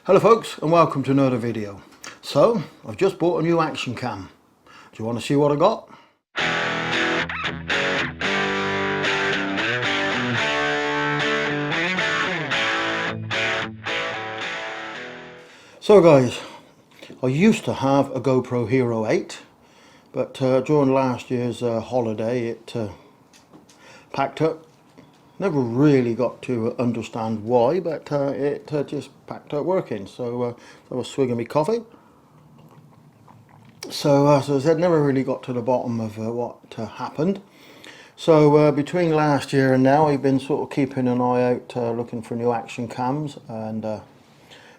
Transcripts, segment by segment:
Hello folks, and welcome to another video. So, I've just bought a new action cam. Do you want to see what I got? So guys, I used to have a GoPro Hero 8, but during last year's holiday it packed up. Never really got to understand why, but it just packed up working. So I was swigging my coffee. So as I said, never really got to the bottom of what happened. So between last year and now, I've been sort of keeping an eye out, looking for new action cams, and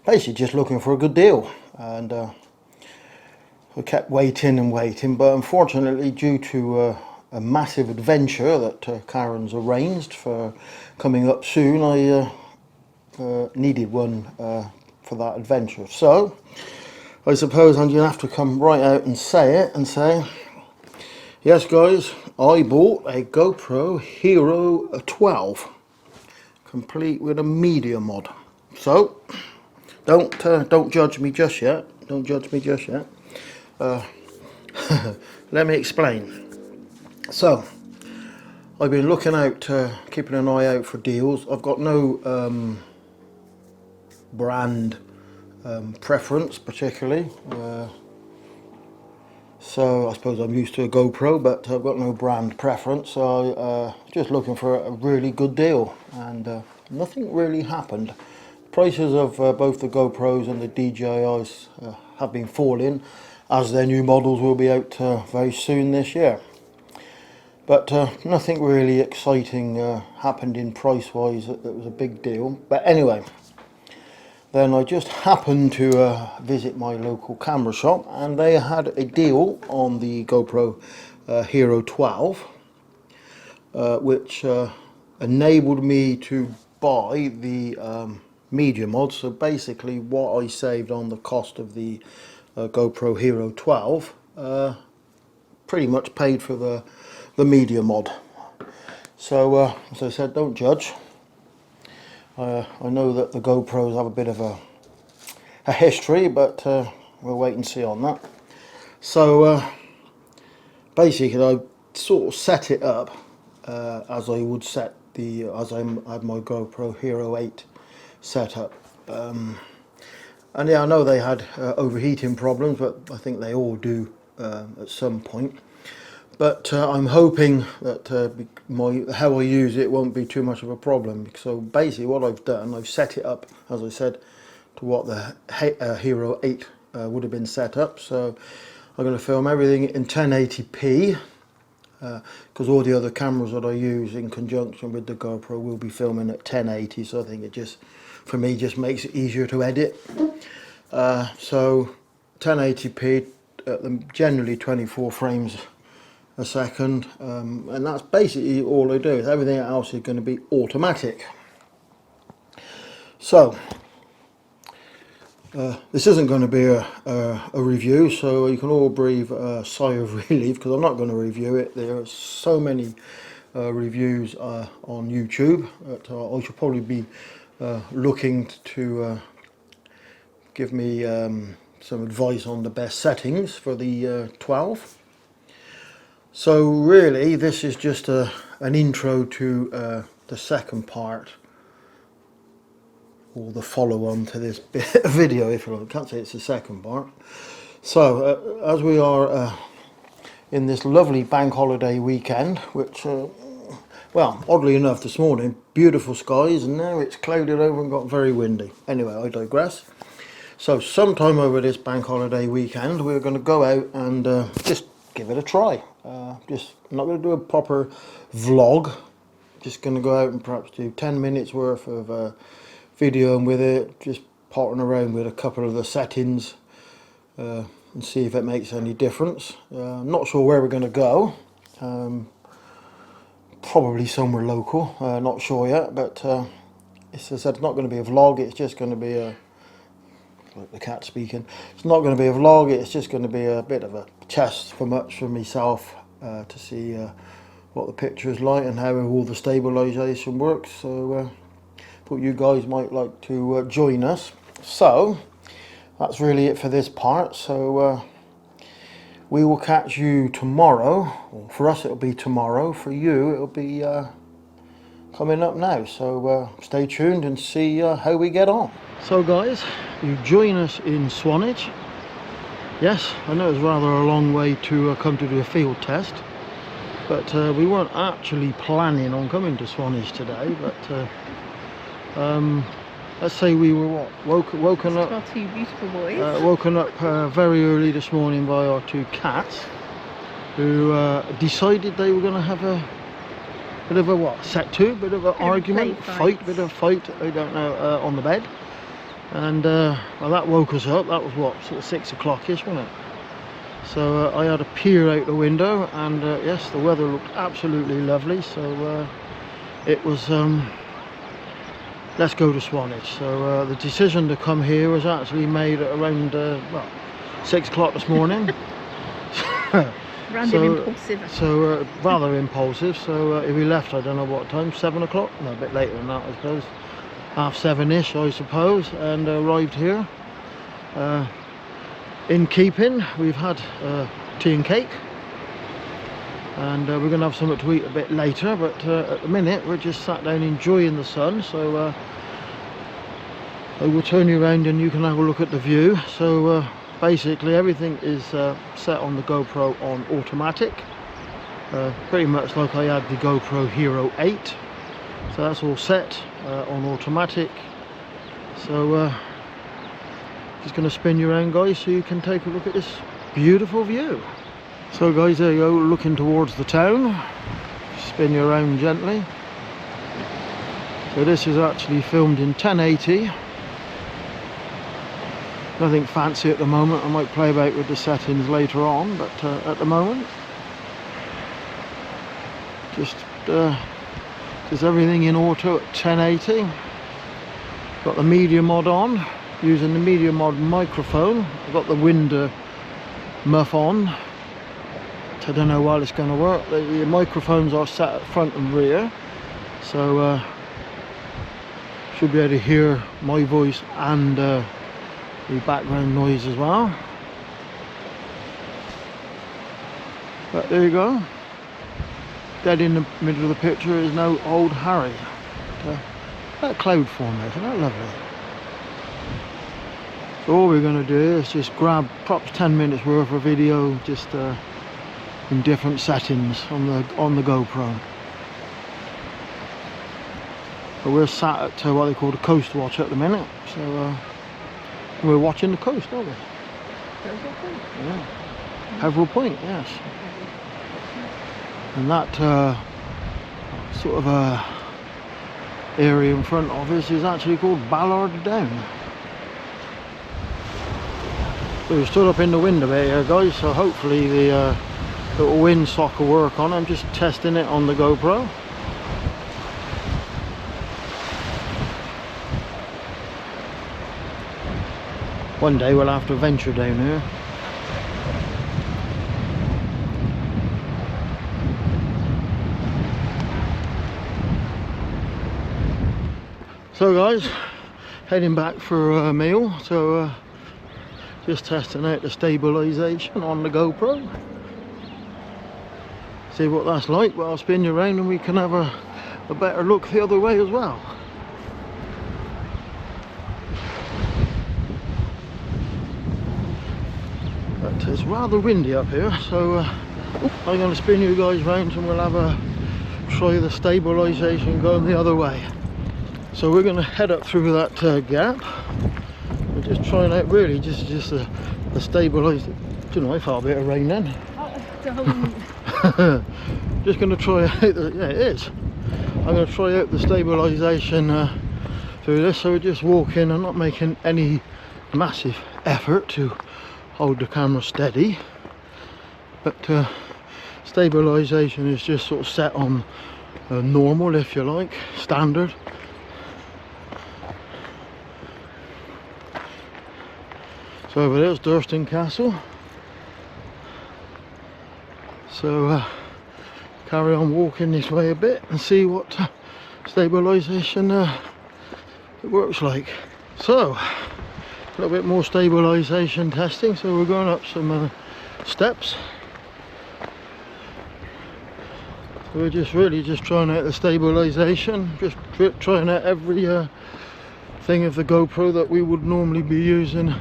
basically just looking for a good deal. And I kept waiting and waiting, but unfortunately, due to a massive adventure that Karen's arranged for coming up soon, I needed one for that adventure. So I suppose I'm going to have to come right out and say it and say, yes guys, I bought a GoPro Hero 12, complete with a media mod. So don't judge me just yet. Don't judge me just yet. Let me explain. So I've been looking out, keeping an eye out for deals. I've got no brand preference particularly. So I suppose I'm used to a GoPro, but I've got no brand preference. So just looking for a really good deal, and nothing really happened. Prices of both the GoPros and the DJIs have been falling, as their new models will be out very soon this year. But nothing really exciting happened in price-wise that was a big deal. But anyway, then I just happened to visit my local camera shop, and they had a deal on the GoPro Hero 12, which enabled me to buy the media mod. So basically what I saved on the cost of the GoPro Hero 12 pretty much paid for the media mod. So as I said, don't judge. I know that the GoPros have a bit of a history, but we'll wait and see on that. So basically I sort of set it up as I would set as I had my GoPro Hero 8 set up. And yeah, I know they had overheating problems, but I think they all do at some point. But I'm hoping that how I use it won't be too much of a problem. So basically what I've done, I've set it up, as I said, to what the Hero 8 would have been set up. So I'm going to film everything in 1080p, because all the other cameras that I use in conjunction with the GoPro will be filming at 1080. So I think it just, for me, just makes it easier to edit. So 1080p, generally 24 frames a second, and that's basically all I do. Everything else is going to be automatic. So this isn't going to be a review, so you can all breathe a sigh of relief, because I'm not going to review it. There are so many reviews on YouTube that I should probably be looking to give me some advice on the best settings for the 12. So really this is just an intro to the second part, or the follow-on to this video, if you like. I can't say it's the second part. So as we are in this lovely bank holiday weekend, which well, oddly enough, this morning beautiful skies, and now it's clouded over and got very windy. Anyway, I digress. So sometime over this bank holiday weekend we're going to go out and just give it a try. I'm not going to do a proper vlog, just going to go out and perhaps do 10 minutes worth of videoing with it, just potting around with a couple of the settings and see if it makes any difference. I'm not sure where we're going to go, probably somewhere local, not sure yet, but as I said, it's not going to be a vlog, it's just going to be a, like the cat speaking, it's not going to be a vlog, it's just going to be a bit of a test for myself to see what the picture is like and how all the stabilisation works. So thought you guys might like to join us. So that's really it for this part. So we will catch you tomorrow. Well, for us it'll be tomorrow. For you it'll be coming up now. So stay tuned and see how we get on. So guys, you join us in Swanage. Yes, I know it's rather a long way to come to do a field test, but we weren't actually planning on coming to Swanage today. But let's say we were woken up. Our two beautiful boys. Woken up very early this morning by our two cats, who decided they were going to have a bit of a bit of an argument, bit of fight. I don't know, on the bed. And well, that woke us up. That was sort of 6 o'clock-ish, wasn't it? So I had a peer out the window, and yes, the weather looked absolutely lovely. So it was let's go to Swanage. So the decision to come here was actually made at around 6 o'clock this morning. Impulsive. So rather impulsive. So we left, I don't know what time, 7 o'clock? No, a bit later than that, I suppose. 7:30ish, I suppose, and arrived here. In keeping, we've had tea and cake, and we're going to have something to eat a bit later, but at the minute we're just sat down enjoying the sun. So I will turn you around and you can have a look at the view. So basically everything is set on the GoPro on automatic, pretty much like I had the GoPro Hero 8. So that's all set on automatic. So just going to spin you around, guys, so you can take a look at this beautiful view. So guys, there you go, looking towards the town. Spin you around gently. So this is actually filmed in 1080. Nothing fancy at the moment. I might play about with the settings later on, but at the moment just everything in auto at 1080. Got the media mod on, using the media mod microphone. I've got the window muff on. I don't know while it's going to work. The microphones are set at front and rear, so should be able to hear my voice and the background noise as well. But there you go. Dead in the middle of the picture is now old Harry. That cloud form, isn't that lovely? So all we're going to do is just grab perhaps 10 minutes worth of video, just in different settings on the GoPro. But we're sat at what they call the coast watch at the minute, so we're watching the coast, aren't we? Peveril Point. Yeah, Peveril Point, yes. And that sort of area in front of us is actually called Ballard Down. So we stood up in the wind a bit here, guys, so hopefully the little windsock will work on. I'm just testing it on the GoPro. One day we'll have to venture down here. So guys, heading back for a meal. So just testing out the stabilisation on the GoPro. See what that's like. Well, I'll spin you around and we can have a better look the other way as well. But it's rather windy up here, so I'm going to spin you guys round and we'll have a try the stabilisation going the other way. So we're going to head up through that gap. We're just trying out really just the stabilisation. Do you know, I felt a bit of rain then. Just going to try out the, yeah, it is. I'm going to try out the stabilisation through this. So we're just walking and not making any massive effort to hold the camera steady, but stabilisation is just sort of set on normal, if you like, standard. So over there's Durston Castle. So carry on walking this way a bit and see what stabilisation it works like. So little bit more stabilisation testing. So we're going up some steps. We're just really just trying out the stabilisation, just trying out every thing of the GoPro that we would normally be using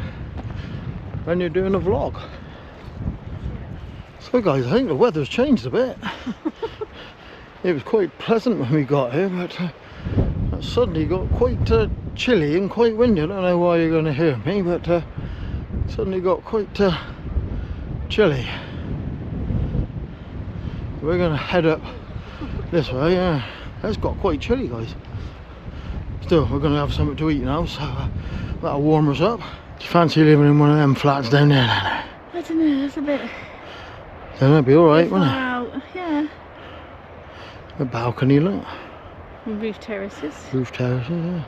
when you're doing a vlog. So guys, I think the weather's changed a bit. It was quite pleasant when we got here, but it suddenly got quite chilly and quite windy. I don't know why you're going to hear me, but suddenly got quite chilly. We're going to head up this way. Yeah, it's got quite chilly, guys. Still, we're going to have something to eat now, so that'll warm us up. Do you fancy living in one of them flats down there, Lana? I don't know, it's a bit... Then that'd be alright, wouldn't it? Out. Yeah. A balcony, look. And roof terraces. Roof terraces, yeah.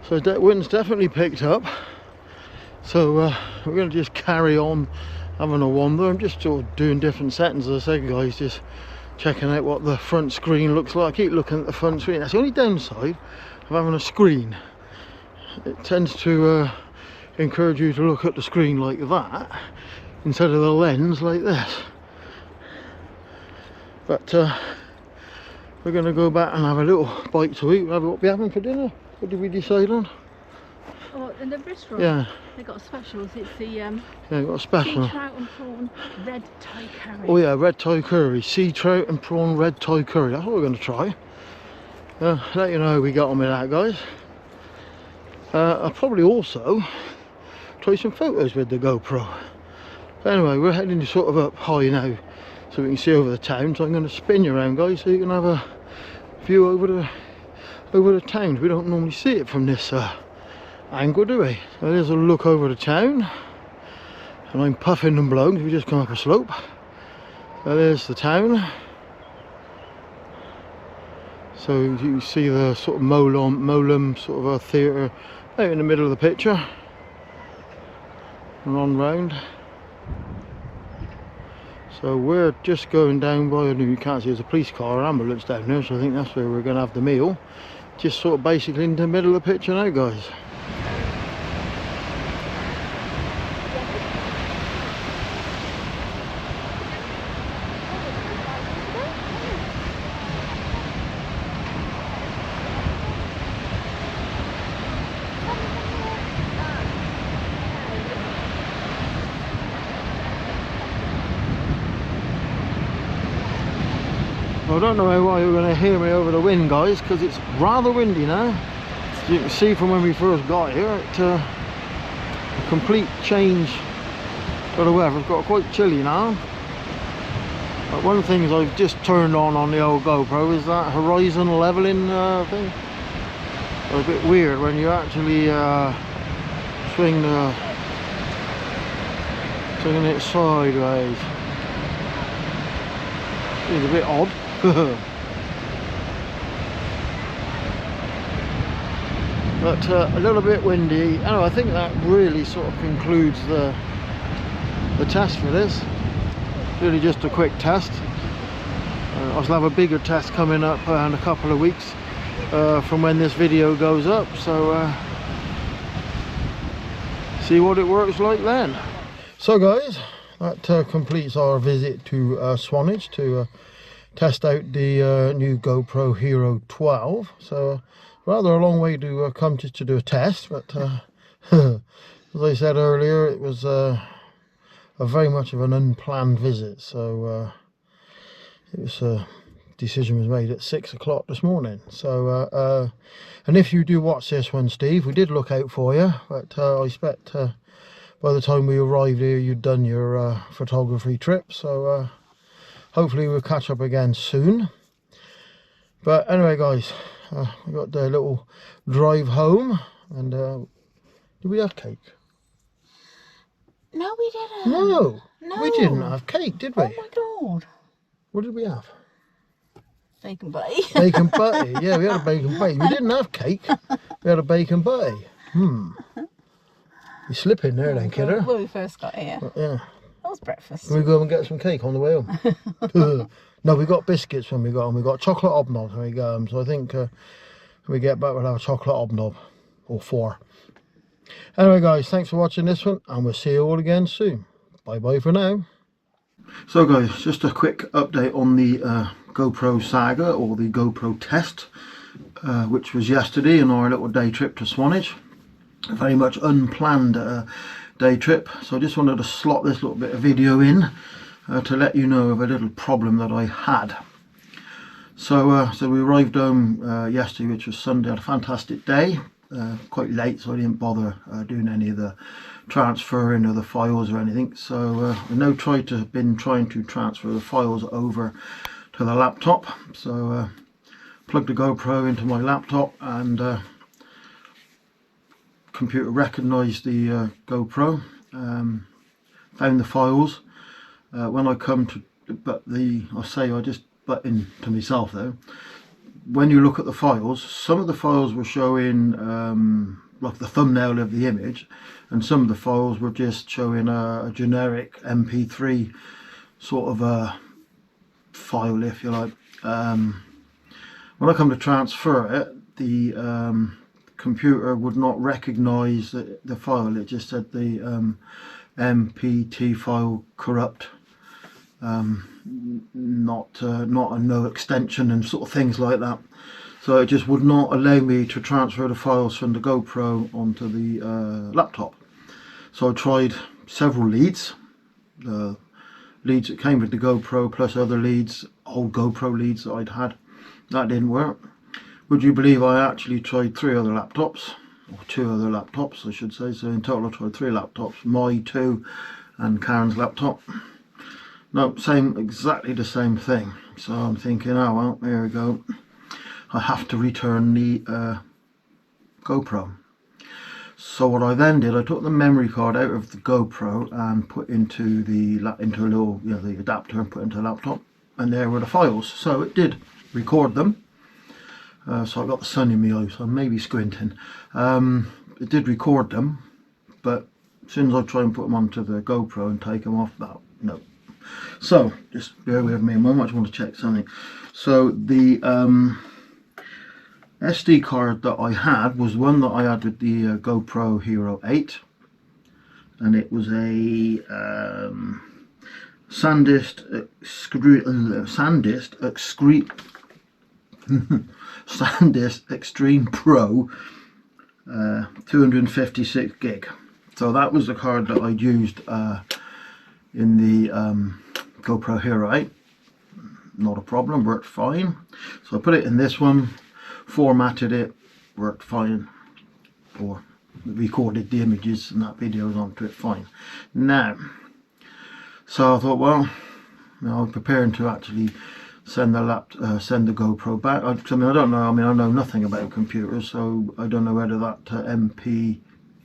So that wind's definitely picked up. So we're going to just carry on having a wander. I'm just sort of doing different settings, as I said, guys, just checking out what the front screen looks like. I keep looking at the front screen. That's the only downside of having a screen. It tends to encourage you to look at the screen like that instead of the lens like this. But we're going to go back and have a little bite to eat. What are we having for dinner? What did we decide on? Oh, in the restaurant? Yeah. They got specials. It's the Yeah, got a special. sea trout and prawn red Thai curry. Oh yeah, red Thai curry. Sea trout and prawn red Thai curry. That's what we're going to try. Let you know how we got on with that, guys. I'll probably also try some photos with the GoPro. But anyway, we're heading sort of up high now so we can see over the town. So I'm going to spin you around, guys, so you can have a view over the town. We don't normally see it from this angle, do we? So there's a look over the town, and I'm puffing and blowing because we just come up a slope. So there's the town. So you see the sort of Molum sort of a theatre out in the middle of the picture, and on round. So we're just going down by, you can't see, there's a police car, an ambulance down there, so I think that's where we're going to have the meal. Just sort of basically in the middle of the picture now, guys. I don't know why you're going to hear me over the wind, guys, because it's rather windy now. As you can see from when we first got here, a complete change for the weather. It's got quite chilly now. But one of the things I've just turned on the old GoPro is that horizon leveling thing. It's a bit weird when you actually swing it sideways. It's a bit odd. But a little bit windy. Anyway, I think that really sort of concludes the test for this. Really just a quick test. I shall have a bigger test coming up in a couple of weeks from when this video goes up, so see what it works like then. So guys, that completes our visit to Swanage to test out the new GoPro Hero 12. So rather a long way to come just to do a test, but as I said earlier, it was a very much of an unplanned visit. So it was decision was made at 6 o'clock this morning. So and if you do watch this one, Steve, we did look out for you, but I expect by the time we arrived here you'd done your photography trip. So hopefully we'll catch up again soon. But anyway, guys, we got the little drive home, and did we have cake? No, we didn't. No, No. we didn't have cake, did we? Oh my god. What did we have? Bacon butty. Bacon butty. Yeah, we had a bacon butty. We didn't have cake. We had a bacon butty. You slip in there then, kiddo. When we first got here. But, yeah. That was breakfast. Can we go and get some cake on the way home? No, we got biscuits when we got home. We got chocolate hobnobs when we got home. So I think when we get back, we'll have a chocolate hobnob or 4. Anyway, guys, thanks for watching this one, and we'll see you all again soon. Bye bye for now. So, guys, just a quick update on the GoPro saga, or the GoPro test, which was yesterday in our little day trip to Swanage. A very much unplanned day trip, so I just wanted to slot this little bit of video in to let you know of a little problem that I had. So we arrived home yesterday, which was Sunday. Had a fantastic day, quite late, so I didn't bother doing any of the transferring of the files or anything. So I now been trying to transfer the files over to the laptop. So plugged the GoPro into my laptop, and computer recognised the GoPro, found the files. When I come to I just butt in to myself though. When you look at the files, some of the files were showing like the thumbnail of the image, and some of the files were just showing a generic MP3 sort of a file, if you like. When I come to transfer it, the computer would not recognize the file. It just said the MPT file corrupt, not a no extension and sort of things like that. So it just would not allow me to transfer the files from the GoPro onto the laptop. So I tried several leads, leads that came with the GoPro plus other leads, old GoPro leads that I'd had. That didn't work. Would you believe I actually tried 3 other laptops, or 2 other laptops I should say. So in total I tried 3 laptops, my 2 and Karen's laptop. No, exactly the same thing. So I'm thinking, oh well, there we go. I have to return the GoPro. So what I then did, I took the memory card out of the GoPro and put into the a little, the adapter, and put into the laptop, and there were the files. So it did record them. So I've got the sun in my eyes, so I may be squinting. It did record them, but as soon as I try and put them onto the GoPro and take them off, no. So just bear with me a moment, I just want to check something. So the SD card that I had was one that I had with the GoPro Hero 8, and it was a SanDisk Extreme Pro 256 gig. So that was the card that I'd used in the GoPro Hero 8. Not a problem, worked fine. So I put it in this one, formatted it, worked fine, or recorded the images and that videos onto it fine. Now, so I thought, well, I'm preparing to actually send the GoPro back. I don't know. I know nothing about computers, so I don't know whether that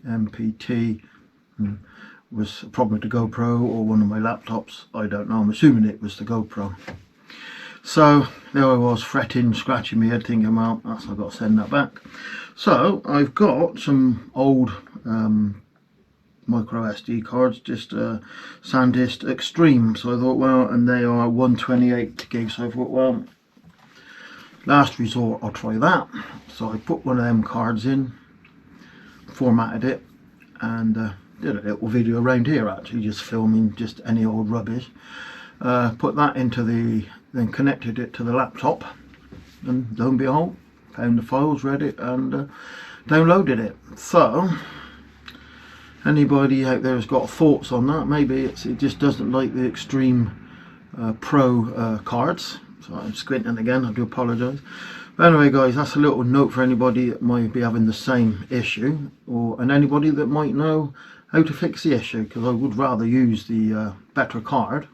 MPT was a problem with the GoPro or one of my laptops. I don't know. I'm assuming it was the GoPro. So there I was, fretting, scratching my head, thinking, well, I've got to send that back. So I've got some old micro SD cards, just SanDisk Extreme. So I thought, well, and they are 128 gigs. So I thought, well, last resort, I'll try that. So I put one of them cards in, formatted it, and did a little video around here, actually, just filming just any old rubbish. Put that into then connected it to the laptop, and lo and behold, found the files, read it, and downloaded it. So anybody out there has got thoughts on that? Maybe it just doesn't like the Extreme Pro cards. So I'm squinting again, I do apologise. But anyway, guys, that's a little note for anybody that might be having the same issue, and anybody that might know how to fix the issue, because I would rather use the better card.